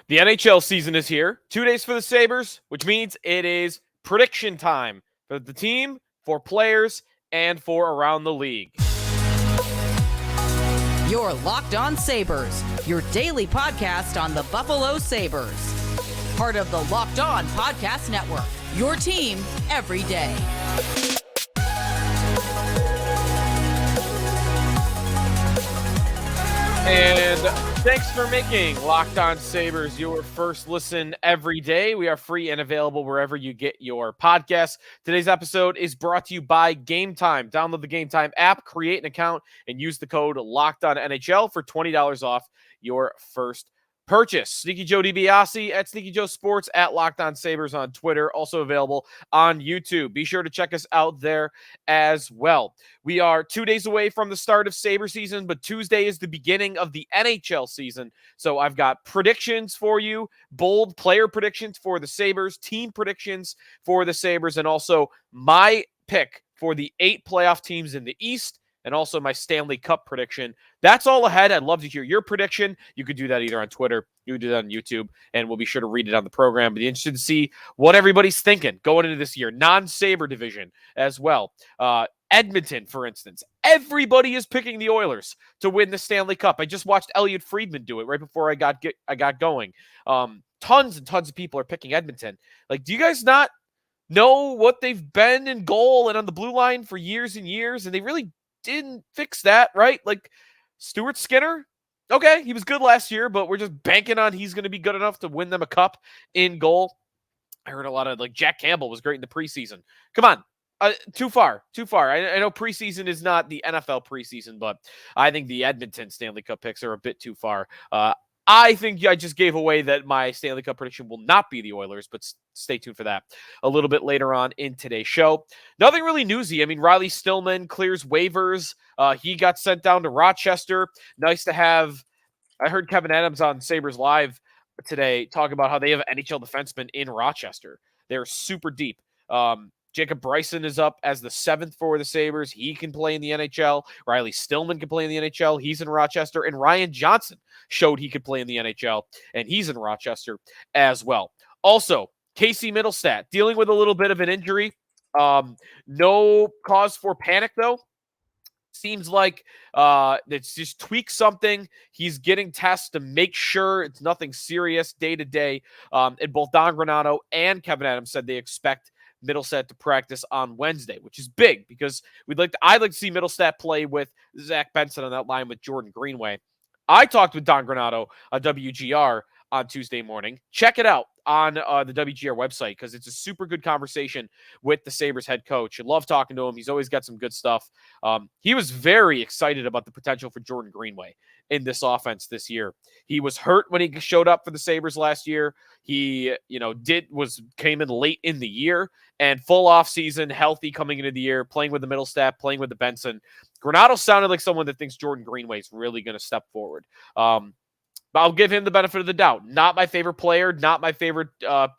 The NHL season is here. 2 days for the Sabres, which means it is prediction time for the team, for players, and for around the league. You're Locked On Sabres, your daily podcast on the Buffalo Sabres. Part of the Locked On Podcast Network, your team every day. And thanks for making Locked On Sabres your first listen every day. We are free and available wherever you get your podcasts. Today's episode is brought to you by Game Time. Download the Game Time app, create an account, and use the code LOCKEDONNHL for $20 off your first purchase. Sneaky Joe DiBiase at Sneaky Joe Sports at Locked On Sabres on Twitter, also available on YouTube. Be sure to check us out there as well. We are 2 days away from the start of Sabre season, but Tuesday is the beginning of the NHL season. So I've got predictions for you, bold player predictions for the Sabres, team predictions for the Sabres, and also my pick for the 8 playoff teams in the East, and also my Stanley Cup prediction. That's all ahead. I'd love to hear your prediction. You could do that either on Twitter, you could do that on YouTube, and we'll be sure to read it on the program. Be interested to see what everybody's thinking going into this year. Non-Sabre division as well. Edmonton, for instance. Everybody is picking the Oilers to win the Stanley Cup. I just watched Elliot Friedman do it right before I got going. Tons and tons of people are picking Edmonton. Like, do you guys not know what they've been in goal and on the blue line for years and years? And they really didn't fix that, right? Like Stuart Skinner, okay, he was good last year, but we're just banking on he's going to be good enough to win them a cup in goal. I heard a lot of Jack Campbell was great in the preseason. Come on, too far. I know preseason is not the NFL preseason, but I think the Edmonton Stanley Cup picks are a bit too far. I think I just gave away that my Stanley Cup prediction will not be the Oilers, but stay tuned for that a little bit later on in today's show. Nothing really newsy. I mean, Riley Stillman clears waivers. He got sent down to Rochester. Nice to have. I heard Kevin Adams on Sabres Live today talk about how they have NHL defensemen in Rochester. They're super deep. Jacob Bryson is up as the 7th for the Sabres. He can play in the NHL. Riley Stillman can play in the NHL. He's in Rochester. And Ryan Johnson showed he could play in the NHL, and he's in Rochester as well. Also, Casey Middlestat dealing with a little bit of an injury. No cause for panic, though. Seems like it's just tweak something. He's getting tests to make sure it's nothing serious day to day. And both Don Granato and Kevin Adams said they expect Middlestat to practice on Wednesday, which is big because I'd like to see Middlestat play with Zach Benson on that line with Jordan Greenway. I talked with Don Granato on WGR on Tuesday morning. Check it out on the WGR website because it's a super good conversation with the Sabres head coach. I love talking to him. He's always got some good stuff. He was very excited about the potential for Jordan Greenway in this offense this year. He was hurt when he showed up for the Sabres last year. He, came in late in the year and full off season, healthy coming into the year, playing with the Middlestat, playing with the Benson. Granato sounded like someone that thinks Jordan Greenway is really going to step forward. But I'll give him the benefit of the doubt. Not my favorite player, not my favorite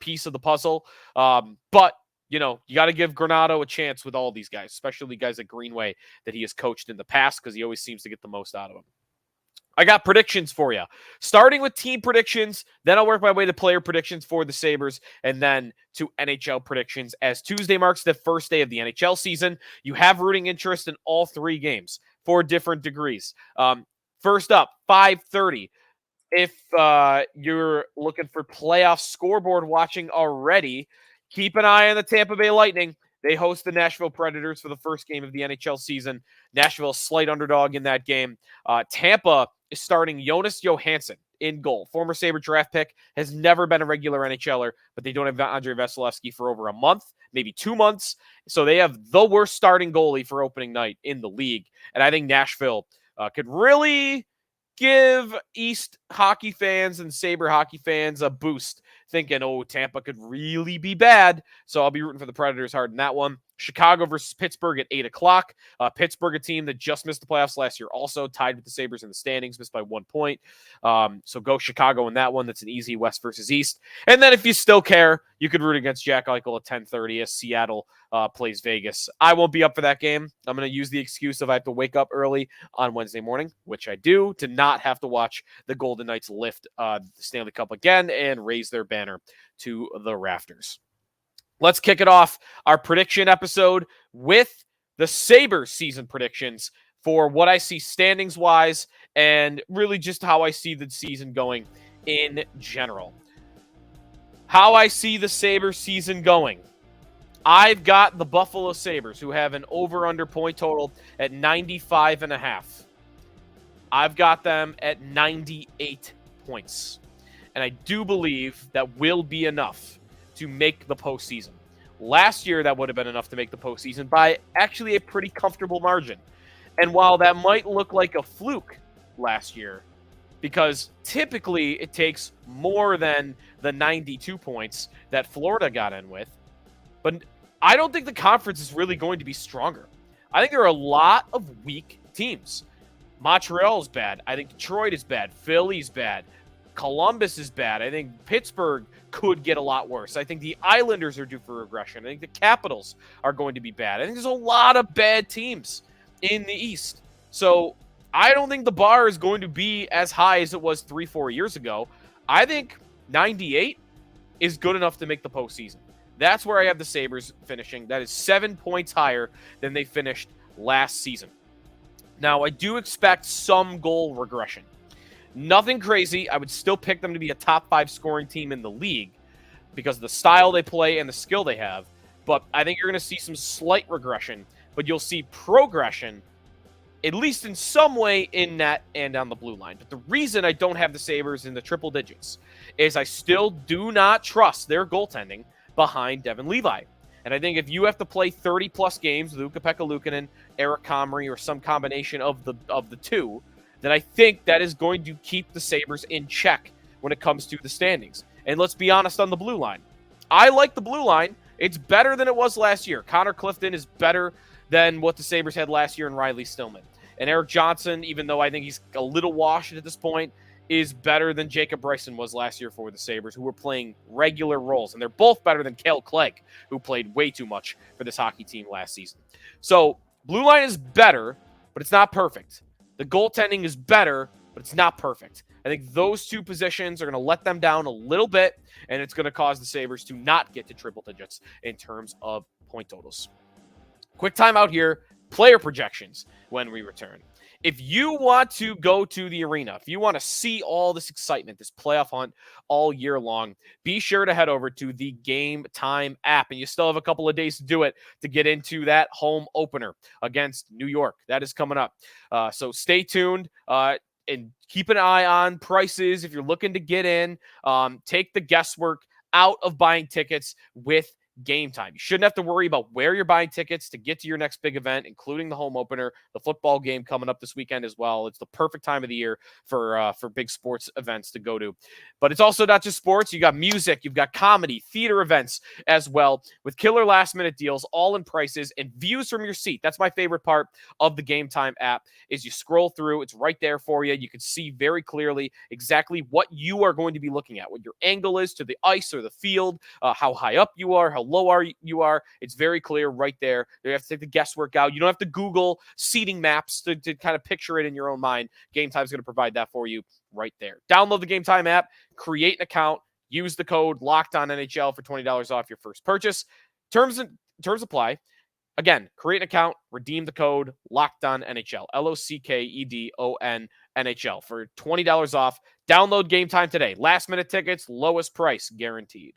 piece of the puzzle. But, you got to give Granato a chance with all these guys, especially guys like Greenway that he has coached in the past because he always seems to get the most out of them. I got predictions for you. Starting with team predictions, then I'll work my way to player predictions for the Sabres, and then to NHL predictions. As Tuesday marks the first day of the NHL season, you have rooting interest in all 3 games for different degrees. First up, 5:30. If you're looking for playoff scoreboard watching already, keep an eye on the Tampa Bay Lightning. They host the Nashville Predators for the first game of the NHL season. Nashville, slight underdog in that game. Tampa is starting Jonas Johansson in goal. Former Sabre draft pick, has never been a regular NHLer, but they don't have Andrei Vasilevsky for over a month, maybe 2 months. So they have the worst starting goalie for opening night in the league. And I think Nashville could really give East hockey fans and Sabre hockey fans a boost thinking, oh, Tampa could really be bad. So I'll be rooting for the Predators hard in that one. Chicago versus Pittsburgh at 8 o'clock. Pittsburgh, a team that just missed the playoffs last year, also tied with the Sabres in the standings, missed by 1 point. So go Chicago in that one. That's an easy West versus East. And then if you still care, you could root against Jack Eichel at 10:30 as Seattle plays Vegas. I won't be up for that game. I'm going to use the excuse of I have to wake up early on Wednesday morning, which I do, to not have to watch the Golden Knights lift the Stanley Cup again and raise their banner to the rafters. Let's kick it off, our prediction episode, with the Sabres season predictions for what I see standings-wise and really just how I see the season going in general. How I see the Sabres season going. I've got the Buffalo Sabres, who have an over-under point total at 95.5. I've got them at 98 points. And I do believe that will be enough to make the postseason. Last year, that would have been enough to make the postseason by actually a pretty comfortable margin. And while that might look like a fluke last year, because typically it takes more than the 92 points that Florida got in with, but I don't think the conference is really going to be stronger. I think there are a lot of weak teams. Montreal is bad. I think Detroit is bad. Philly's bad. Columbus is bad. I think Pittsburgh could get a lot worse. I think the Islanders are due for regression. I think the Capitals are going to be bad. I think there's a lot of bad teams in the East. So I don't think the bar is going to be as high as it was 3-4 years ago. I think 98 is good enough to make the postseason. That's where I have the Sabres finishing. That is 7 points higher than they finished last season. Now, I do expect some goal regression. Nothing crazy. I would still pick them to be a top 5 scoring team in the league because of the style they play and the skill they have. But I think you're going to see some slight regression, but you'll see progression, at least in some way, in net and on the blue line. But the reason I don't have the Sabres in the triple digits is I still do not trust their goaltending behind Devon Levi. And I think if you have to play 30-plus games with Ukko-Pekka Luukkonen, Eric Comrie, or some combination of the two, then I think that is going to keep the Sabres in check when it comes to the standings. And let's be honest on the blue line. I like the blue line. It's better than it was last year. Connor Clifton is better than what the Sabres had last year in Riley Stillman. And Eric Johnson, even though I think he's a little washed at this point, is better than Jacob Bryson was last year for the Sabres, who were playing regular roles. And they're both better than Cale Clegg, who played way too much for this hockey team last season. So blue line is better, but it's not perfect. The goaltending is better, but it's not perfect. I think those two positions are going to let them down a little bit, and it's going to cause the Sabres to not get to triple digits in terms of point totals. Quick timeout here. Player projections when we return. If you want to go to the arena, if you want to see all this excitement, this playoff hunt all year long, be sure to head over to the Game Time app. And you still have a couple of days to do it to get into that home opener against New York. That is coming up. So stay tuned and keep an eye on prices. If you're looking to get in, take the guesswork out of buying tickets with Game Time. You shouldn't have to worry about where you're buying tickets to get to your next big event, including the home opener, the football game coming up this weekend as well. It's the perfect time of the year for big sports events to go to. But it's also not just sports. You got music, you've got comedy, theater events as well, with killer last minute deals, all in prices and views from your seat. That's my favorite part of the Game Time app is you scroll through. It's right there for you. You can see very clearly exactly what you are going to be looking at, what your angle is to the ice or the field, how high up you are, how low you are. It's very clear right there. You have to take the guesswork out. You don't have to Google seating maps to kind of picture it in your own mind. Game Time is going to provide that for you right there. Download the Game Time app, create an account, use the code LOCKEDONNHL for $20 off your first purchase. Terms apply. Again, create an account, redeem the code LOCKEDONNHL, LOCKEDON NHL for $20 off. Download Game Time today. Last minute tickets, lowest price guaranteed.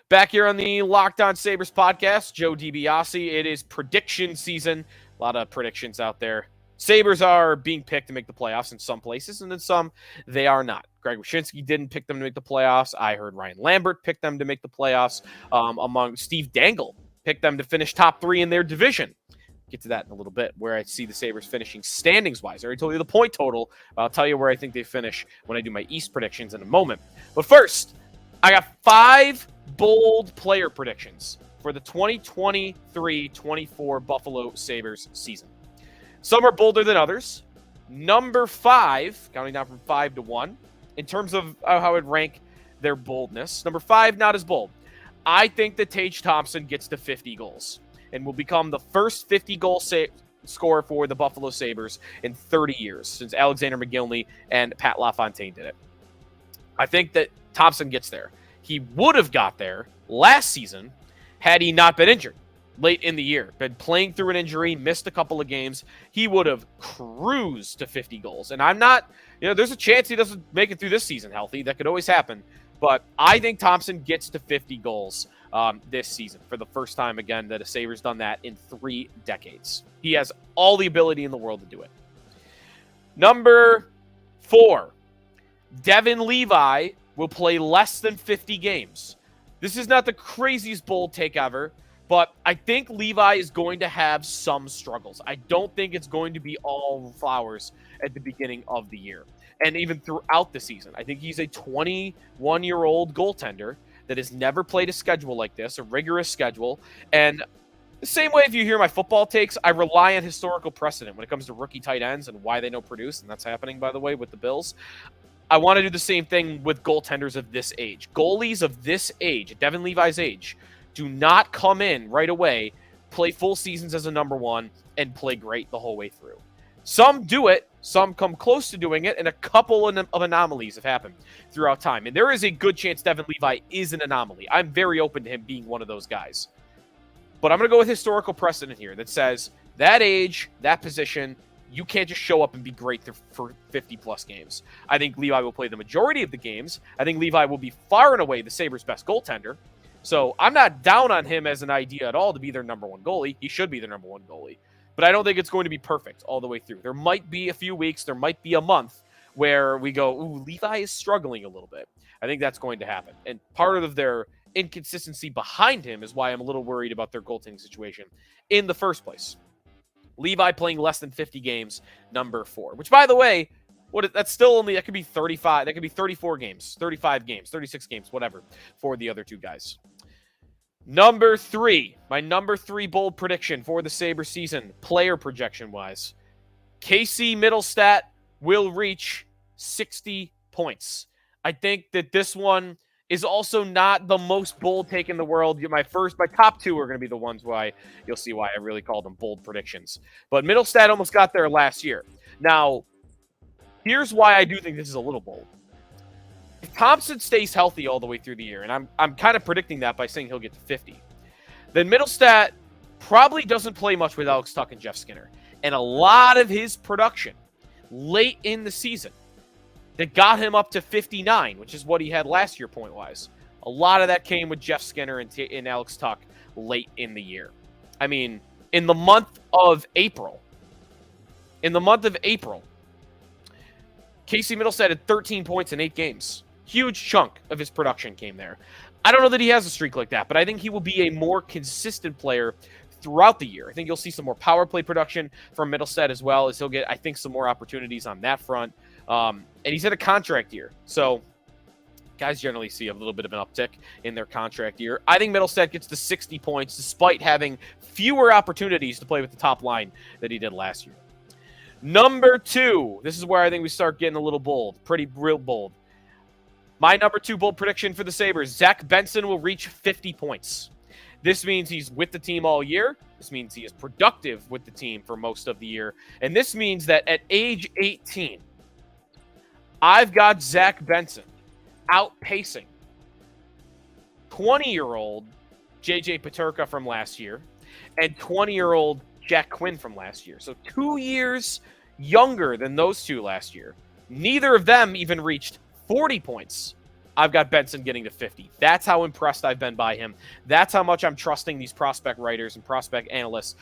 Back here on the Locked On Sabres podcast, Joe DiBiase. It is prediction season. A lot of predictions out there. Sabres are being picked to make the playoffs in some places, and in some, they are not. Greg Wyshynski didn't pick them to make the playoffs. I heard Ryan Lambert pick them to make the playoffs. Among Steve Dangle picked them to finish top 3 in their division. get to that in a little bit, where I see the Sabres finishing standings-wise. I already told you the point total. I'll tell you where I think they finish when I do my East predictions in a moment. But first, I got 5 bold player predictions for the 2023-24 Buffalo Sabres season. Some are bolder than others. Number 5, counting down from 5 to 1, in terms of how I'd rank their boldness. Number 5, not as bold. I think that Tage Thompson gets to 50 goals and will become the first 50-goal scorer for the Buffalo Sabres in 30 years, since Alexander McGillney and Pat LaFontaine did it. I think that Thompson gets there. He would have got there last season had he not been injured late in the year. Been playing through an injury, missed a couple of games. He would have cruised to 50 goals. And I'm not, there's a chance he doesn't make it through this season healthy. That could always happen. But I think Thompson gets to 50 goals this season for the first time again that a Sabres done that in 3 decades. He has all the ability in the world to do it. Number 4, Devon Levi will play less than 50 games. This is not the craziest bold take ever, but I think Levi is going to have some struggles. I don't think it's going to be all flowers at the beginning of the year and even throughout the season. I think he's a 21-year-old goaltender that has never played a schedule like this, a rigorous schedule. And the same way if you hear my football takes, I rely on historical precedent when it comes to rookie tight ends and why they don't produce, and that's happening, by the way, with the Bills. I want to do the same thing with goaltenders of this age. Goalies of this age, Devon Levi's age, do not come in right away, play full seasons as a number 1, and play great the whole way through. Some do it, some come close to doing it, and a couple of anomalies have happened throughout time. And there is a good chance Devon Levi is an anomaly. I'm very open to him being one of those guys. But I'm going to go with historical precedent here that says that age, that position, you can't just show up and be great for 50-plus games. I think Levi will play the majority of the games. I think Levi will be far and away the Sabres' best goaltender. So I'm not down on him as an idea at all to be their number 1 goalie. He should be their number 1 goalie. But I don't think it's going to be perfect all the way through. There might be a few weeks, there might be a month where we go, ooh, Levi is struggling a little bit. I think that's going to happen. And part of their inconsistency behind him is why I'm a little worried about their goaltending situation in the first place. Levi playing less than 50 games, number 4. Which, by the way, that's still only, that could be 35, that could be 34 games, 35 games, 36 games, whatever, for the other 2 guys. Number 3, my number 3 bold prediction for the Sabres season, player projection-wise. Casey Middlestat will reach 60 points. I think that this one is also not the most bold take in the world. My top 2 are going to be the ones why you'll see why I really call them bold predictions. But Middlestat almost got there last year. Now, here's why I do think this is a little bold. If Thompson stays healthy all the way through the year, and I'm kind of predicting that by saying he'll get to 50, then Middlestat probably doesn't play much with Alex Tuch and Jeff Skinner. And a lot of his production late in the season that got him up to 59, which is what he had last year point-wise, a lot of that came with Jeff Skinner and Alex Tuch late in the year. I mean, in the month of April, Casey Middlestat had 13 points in 8 games. Huge chunk of his production came there. I don't know that he has a streak like that, but I think he will be a more consistent player throughout the year. I think you'll see some more power play production from Middlestat as well, as he'll get, I think, some more opportunities on that front. And he's in a contract year. So guys generally see a little bit of an uptick in their contract year. I think Middlestat gets to 60 points despite having fewer opportunities to play with the top line that he did last year. Number 2, this is where I think we start getting a little bold, real bold. My number 2 bold prediction for the Sabres, Zach Benson will reach 50 points. This means he's with the team all year. This means he is productive with the team for most of the year. And this means that at age 18, I've got Zach Benson outpacing 20-year-old J.J. Peterka from last year and 20-year-old Jack Quinn from last year. So 2 years younger than those 2 last year. Neither of them even reached 40 points. I've got Benson getting to 50. That's how impressed I've been by him. That's how much I'm trusting these prospect writers and prospect analysts,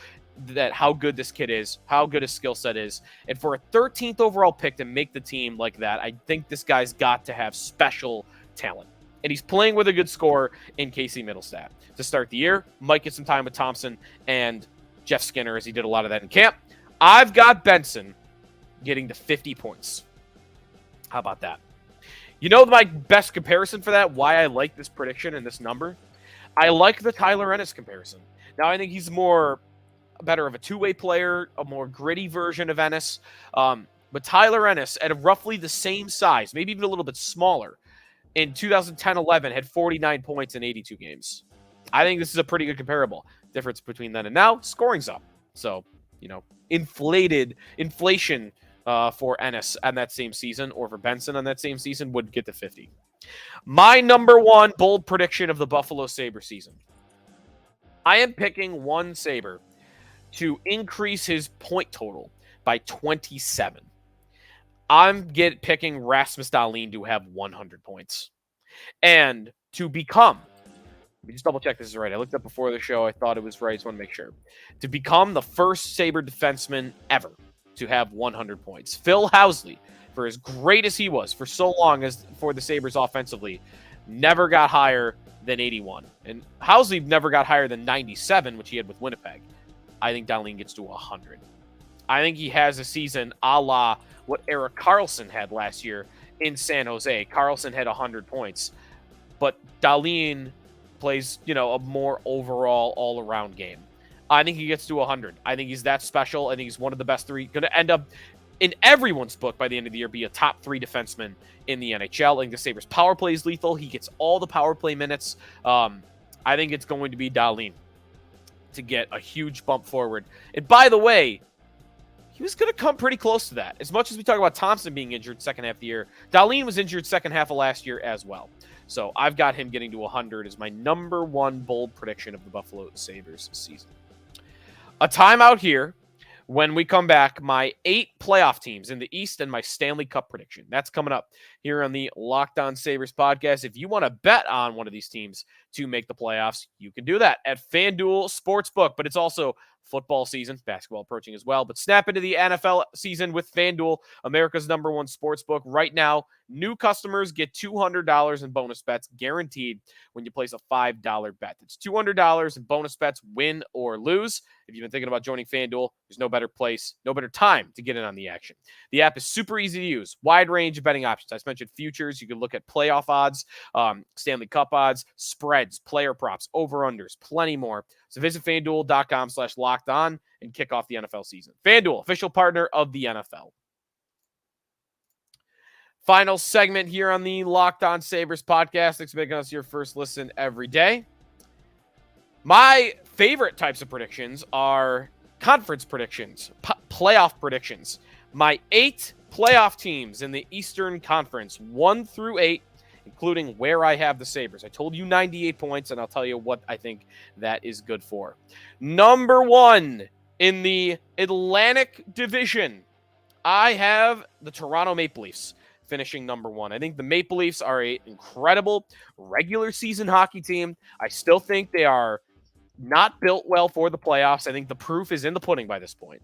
that how good this kid is, how good his skill set is. And for a 13th overall pick to make the team like that, I think this guy's got to have special talent. And he's playing with a good scorer in Casey Middlestat. To start the year, might get some time with Thompson and Jeff Skinner, as he did a lot of that in camp. I've got Benson getting to 50 points. How about that? You know my best comparison for that, why I like this prediction and this number? I like the Tyler Ennis comparison. Now, I think he's better of a two-way player, a more gritty version of Ennis. But Tyler Ennis, at roughly the same size, maybe even a little bit smaller, in 2010-11 had 49 points in 82 games. I think this is a pretty good comparable. Difference between then and now, scoring's up. So, inflation for Ennis on that same season, or for Benson on that same season, would get to 50. My number one bold prediction of the Buffalo Sabres season. I am picking one Sabre to increase his point total by 27. I'm picking Rasmus Dahlin to have 100 points. And to become, let me just double check this is right. I looked up before the show. I thought it was right. Just want to make sure. To become the first Sabre defenseman ever to have 100 points. Phil Housley, for as great as he was for so long as for the Sabres offensively, never got higher than 81. And Housley never got higher than 97, which he had with Winnipeg. I think Dahlin gets to 100. I think he has a season a la what Erik Karlsson had last year in San Jose. Karlsson had 100 points, but Dahlin plays, a more overall all-around game. I think he gets to 100. I think he's that special. I think he's one of the best three. Going to end up, in everyone's book by the end of the year, be a top three defenseman in the NHL. I think the Sabres' power play is lethal. He gets all the power play minutes. I think it's going to be Dahlin to get a huge bump forward. And by the way, he was going to come pretty close to that. As much as we talk about Thompson being injured second half of the year, Dahlin was injured second half of last year as well. So I've got him getting to 100 as my number one bold prediction of the Buffalo Sabres season. A timeout here. When we come back, my 8 playoff teams in the East and my Stanley Cup prediction. That's coming up here on the Locked On Sabres podcast. If you want to bet on one of these teams to make the playoffs, you can do that at FanDuel Sportsbook. But it's also football season, basketball approaching as well. But snap into the NFL season with FanDuel, America's number one sportsbook. Right now, new customers get $200 in bonus bets guaranteed when you place a $5 bet. It's $200 in bonus bets, win or lose. If you've been thinking about joining FanDuel, there's no better place, no better time to get in on the action. The app is super easy to use, wide range of betting options. I just mentioned futures. You can look at playoff odds, Stanley Cup odds, spreads, player props, over-unders, plenty more. So visit FanDuel.com/lockedon and kick off the NFL season. FanDuel, official partner of the NFL. Final segment here on the Locked On Sabres podcast. Thanks for making us your first listen every day. My favorite types of predictions are conference predictions, playoff predictions. My 8 playoff teams in the Eastern Conference, 1 through 8, including where I have the Sabres. I told you 98 points, and I'll tell you what I think that is good for. Number 1 in the Atlantic Division, I have the Toronto Maple Leafs finishing number 1. I think the Maple Leafs are an incredible regular season hockey team. I still think they are not built well for the playoffs. I think the proof is in the pudding by this point.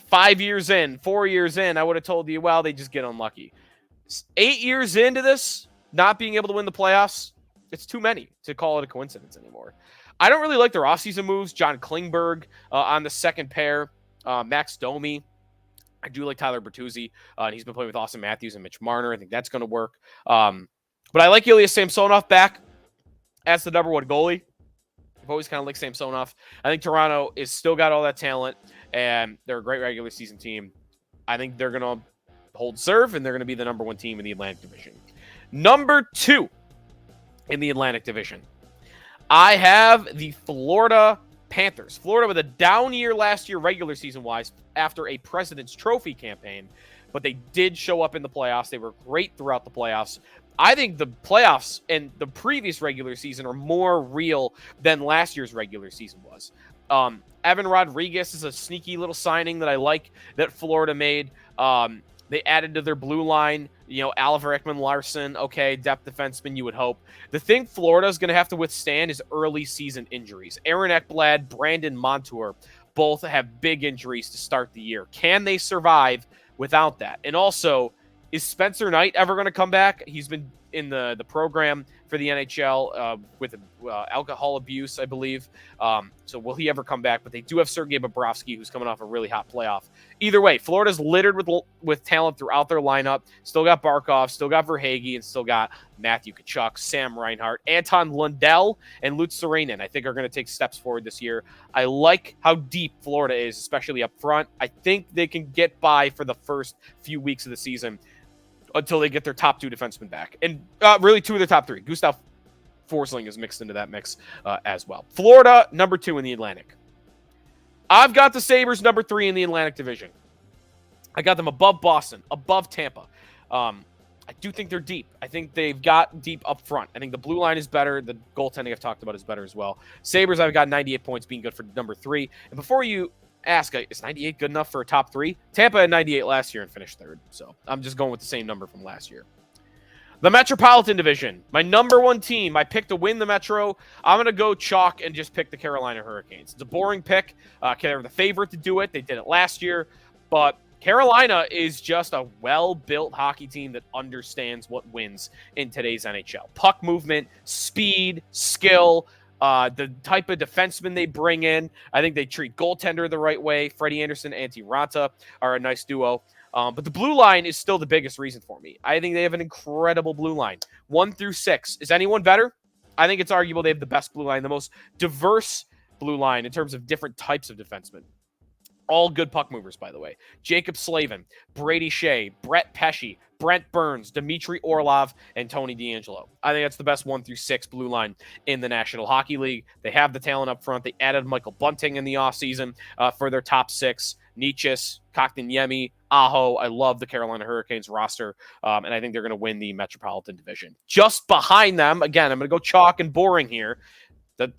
5 years in, 4 years in, I would have told you, well, they just get unlucky. 8 years into this, not being able to win the playoffs, it's too many to call it a coincidence anymore. I don't really like their offseason moves. John Klingberg on the second pair, Max Domi. I do like Tyler Bertuzzi. He's been playing with Austin Matthews and Mitch Marner. I think that's going to work. But I like Ilya Samsonov back as the number 1 goalie. I've always kind of liked Samsonov. I think Toronto is still got all that talent, and they're a great regular season team. I think they're going to hold serve, and they're going to be the number 1 team in the Atlantic Division. Number 2 in the Atlantic Division, I have the Florida Panthers. Florida with a down year last year regular season-wise after a President's Trophy campaign, but they did show up in the playoffs. They were great throughout the playoffs. I think the playoffs and the previous regular season are more real than last year's regular season was. Evan Rodriguez is a sneaky little signing that I like that Florida made. They added to their blue line, Oliver Ekman-Larsson, okay, depth defenseman, you would hope. The thing Florida is going to have to withstand is early season injuries. Aaron Ekblad, Brandon Montour, both have big injuries to start the year. Can they survive without that? And also, is Spencer Knight ever going to come back? He's been in the program for the NHL with alcohol abuse, I believe. So will he ever come back? But they do have Sergei Bobrovsky, who's coming off a really hot playoff. Either way, Florida's littered with talent throughout their lineup. Still got Barkov, still got Verhaeghe, and still got Matthew Tkachuk, Sam Reinhart, Anton Lundell, and Lutz Serenen. I think are going to take steps forward this year. I like how deep Florida is, especially up front. I think they can get by for the first few weeks of the season until they get their top 2 defensemen back. And really 2 of their top 3. Gustav Forsling is mixed into that mix as well. Florida, number 2 in the Atlantic. I've got the Sabres number 3 in the Atlantic Division. I got them above Boston, above Tampa. I do think they're deep. I think they've got deep up front. I think the blue line is better. The goaltending I've talked about is better as well. Sabres, I've got 98 points being good for number 3. And before you ask, is 98 good enough for a top 3? Tampa had 98 last year and finished 3rd. So I'm just going with the same number from last year. The Metropolitan Division, my number 1 team. I picked to win the Metro. I'm going to go chalk and just pick the Carolina Hurricanes. It's a boring pick. They're the favorite to do it. They did it last year. But Carolina is just a well-built hockey team that understands what wins in today's NHL. Puck movement, speed, skill, the type of defenseman they bring in. I think they treat goaltender the right way. Freddie Anderson and Antti Raanta are a nice duo. But the blue line is still the biggest reason for me. I think they have an incredible blue line. 1 through 6. Is anyone better? I think it's arguable they have the best blue line, the most diverse blue line in terms of different types of defensemen. All good puck movers, by the way. Jacob Slavin, Brady Shea, Brett Pesce, Brent Burns, Dmitry Orlov, and Tony DeAngelo. I think that's the best 1 through 6 blue line in the National Hockey League. They have the talent up front. They added Michael Bunting in the offseason for their top 6. Nietzsche, Kotkaniemi, Aho. I love the Carolina Hurricanes roster, and I think they're going to win the Metropolitan Division. Just behind them, again, I'm going to go chalk and boring here.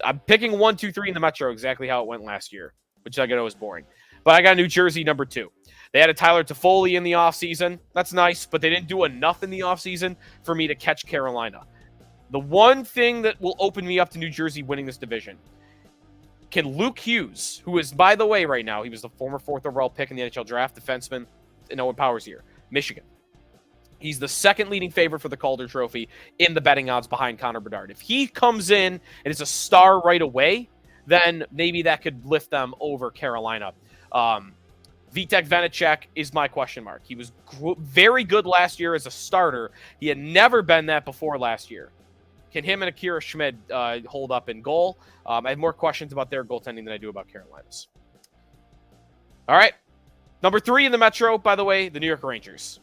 I'm picking 1, 2, 3 in the Metro, exactly how it went last year, which I know was boring. But I got New Jersey number 2. They had a Tyler Toffoli in the offseason. That's nice, but they didn't do enough in the offseason for me to catch Carolina. The one thing that will open me up to New Jersey winning this division, can Luke Hughes, who is, by the way, right now, he was the former 4th overall pick in the NHL draft, defenseman in Owen Power's year, Michigan. He's the 2nd leading favorite for the Calder Trophy in the betting odds behind Connor Bedard. If he comes in and is a star right away, then maybe that could lift them over Carolina. Vitek Vanacek is my question mark. He was very good last year as a starter. He had never been that before last year. Can him and Akira Schmid hold up in goal? I have more questions about their goaltending than I do about Carolina's. All right. Number 3 in the Metro, by the way, the New York Rangers.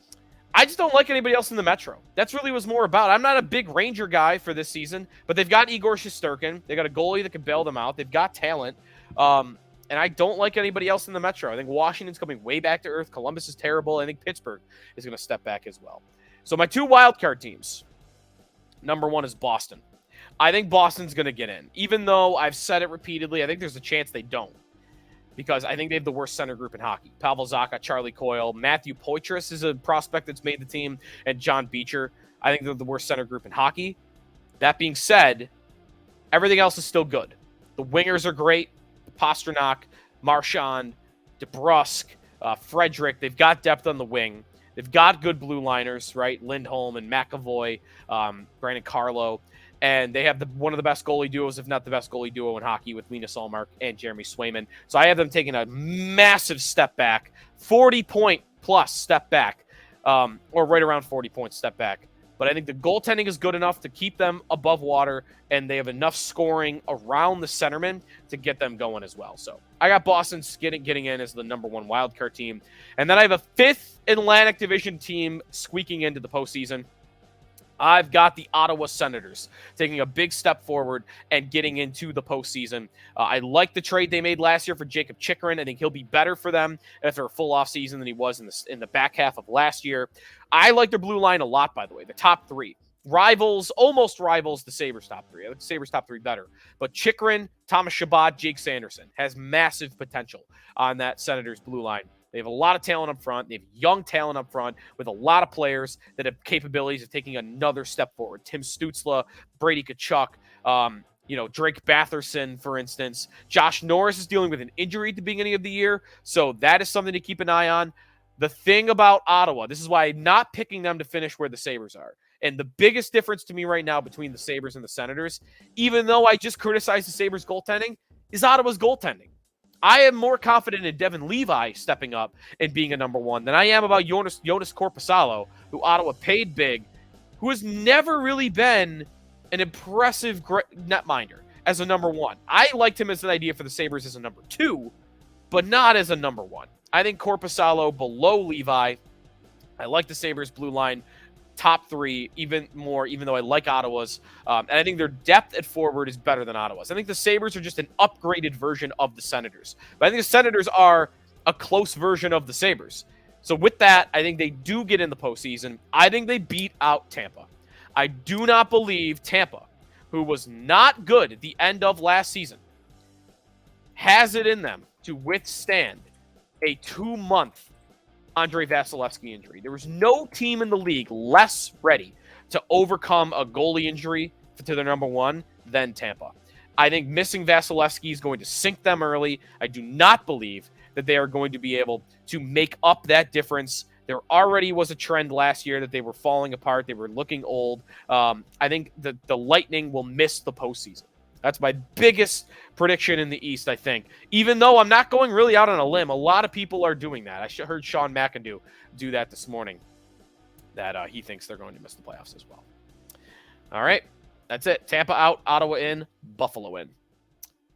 I just don't like anybody else in the Metro. That's really what's more about. I'm not a big Ranger guy for this season, but they've got Igor Shesterkin. They got a goalie that can bail them out. They've got talent. And I don't like anybody else in the Metro. I think Washington's coming way back to earth. Columbus is terrible. I think Pittsburgh is going to step back as well. So my 2 wildcard teams. Number 1 is Boston. I think Boston's going to get in. Even though I've said it repeatedly, I think there's a chance they don't. Because I think they have the worst center group in hockey. Pavel Zacha, Charlie Coyle, Matthew Poitras is a prospect that's made the team, and John Beecher. I think they're the worst center group in hockey. That being said, everything else is still good. The wingers are great. Pasternak, Marchand, DeBrusk, Frederick. They've got depth on the wing. They've got good blue liners, right? Lindholm and McAvoy, Brandon Carlo. And they have one of the best goalie duos, if not the best goalie duo in hockey, with Linus Ullmark and Jeremy Swayman. So I have them taking a massive step back, 40-point plus step back, or right around 40 points step back. But I think the goaltending is good enough to keep them above water, and they have enough scoring around the centerman to get them going as well. So I got Boston getting in as the number 1 wildcard team. And then I have a 5th Atlantic Division team squeaking into the postseason. I've got the Ottawa Senators taking a big step forward and getting into the postseason. I like the trade they made last year for Jacob Chikrin. I think he'll be better for them after a full offseason than he was in the back half of last year. I like their blue line a lot, by the way. The top 3. Almost rivals the Sabres top 3. I like the Sabres top 3 better. But Chikrin, Thomas Chabot, Jake Sanderson has massive potential on that Senators blue line. They have a lot of talent up front. They have young talent up front with a lot of players that have capabilities of taking another step forward. Tim Stützle, Brady Tkachuk, Drake Batherson, for instance. Josh Norris is dealing with an injury at the beginning of the year, so that is something to keep an eye on. The thing about Ottawa, this is why I'm not picking them to finish where the Sabres are. And the biggest difference to me right now between the Sabres and the Senators, even though I just criticized the Sabres goaltending, is Ottawa's goaltending. I am more confident in Devon Levi stepping up and being a number one than I am about Jonas Korpisalo, who Ottawa paid big, who has never really been an impressive netminder as a number one. I liked him as an idea for the Sabres as a number two, but not as a number one. I think Korpisalo below Levi. I like the Sabres blue line top three even more, even though I like Ottawa's. And I think their depth at forward is better than Ottawa's. I think the Sabres are just an upgraded version of the Senators. But I think the Senators are a close version of the Sabres. So with that, I think they do get in the postseason. I think they beat out Tampa. I do not believe Tampa, who was not good at the end of last season, has it in them to withstand a 2-month Andrei Vasilevsky injury. There was no team in the league less ready to overcome a goalie injury to their number one than Tampa. I think missing Vasilevsky is going to sink them early. I do not believe that they are going to be able to make up that difference. There already was a trend last year that they were falling apart. They were looking old. I think the Lightning will miss the postseason. That's my biggest prediction in the East, I think. Even though I'm not going really out on a limb, a lot of people are doing that. I heard Sean McIndoe do that this morning, that he thinks they're going to miss the playoffs as well. All right, that's it. Tampa out, Ottawa in, Buffalo in.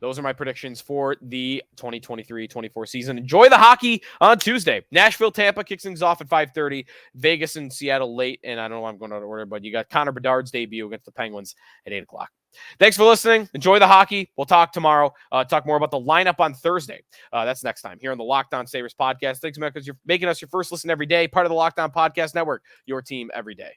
Those are my predictions for the 2023-24 season. Enjoy the hockey on Tuesday. Nashville-Tampa kicks things off at 5:30. Vegas and Seattle late, and I don't know why I'm going out of order, but you got Connor Bedard's debut against the Penguins at 8 o'clock. Thanks for listening. Enjoy the hockey. We'll talk tomorrow. Talk more about the lineup on Thursday. That's next time here on the Locked On Sabres podcast. Thanks, man, because you're making us your first listen every day, part of the Locked On Podcast Network, your team every day.